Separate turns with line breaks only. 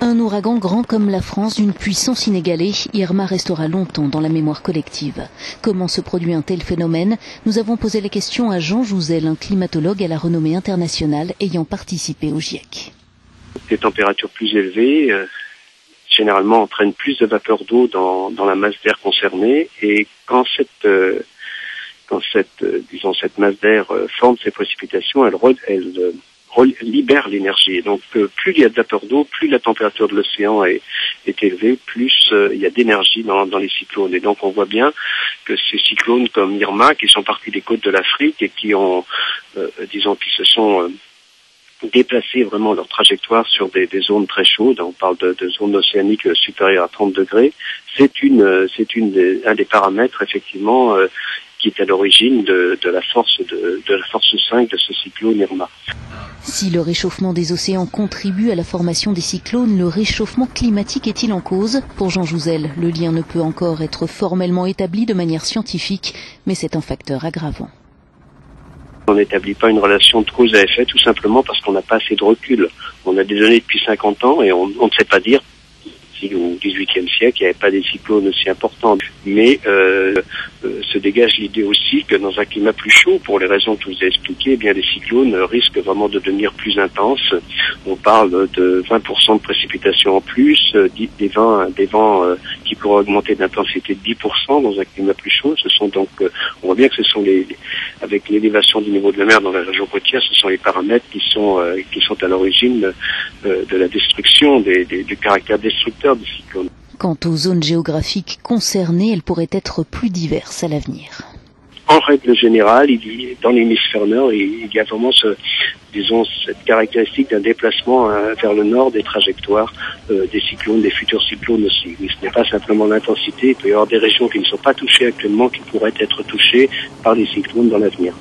Un ouragan grand comme la France, d'une puissance inégalée, Irma restera longtemps dans la mémoire collective. Comment se produit un tel phénomène? Nous avons posé la question à Jean Jouzel, un climatologue à la renommée internationale ayant participé au GIEC.
Des températures plus élevées généralement entraînent plus de vapeur d'eau dans la masse d'air concernée, et quand cette masse d'air forme ces précipitations, elle libère l'énergie. Et donc plus il y a de vapeur d'eau, plus la température de l'océan est élevée, plus il y a d'énergie dans les cyclones. Et donc on voit bien que ces cyclones comme Irma, qui sont partis des côtes de l'Afrique et qui ont, qui se sont déplacés vraiment leur trajectoire sur des zones très chaudes, on parle de zones océaniques supérieures à 30 degrés, c'est un des paramètres effectivement qui est à l'origine de la force 5 de ce cyclone Irma.
Si le réchauffement des océans contribue à la formation des cyclones, le réchauffement climatique est-il en cause? Pour Jean Jouzel, le lien ne peut encore être formellement établi de manière scientifique, mais c'est un facteur aggravant.
On n'établit pas une relation de cause à effet tout simplement parce qu'on n'a pas assez de recul. On a des données depuis 50 ans et on ne sait pas dire si au XVIIIe siècle il n'y avait pas des cyclones aussi importants. Mais se dégage l'idée aussi que dans un climat plus chaud, pour les raisons que je vous ai expliquées, eh bien les cyclones risquent vraiment de devenir plus intenses. On parle de 20% de précipitations en plus, des vents qui pourraient augmenter d'intensité de 10% dans un climat plus chaud. Ce sont donc, on voit bien que ce sont avec l'élévation du niveau de la mer dans la région côtière, ce sont les paramètres qui sont à l'origine de la destruction du caractère destructeur des cyclones.
Quant aux zones géographiques concernées, elles pourraient être plus diverses à l'avenir.
En règle générale, dans l'hémisphère nord, il y a vraiment cette caractéristique d'un déplacement vers le nord des trajectoires des cyclones, des futurs cyclones aussi. Mais ce n'est pas simplement l'intensité, il peut y avoir des régions qui ne sont pas touchées actuellement qui pourraient être touchées par les cyclones dans l'avenir.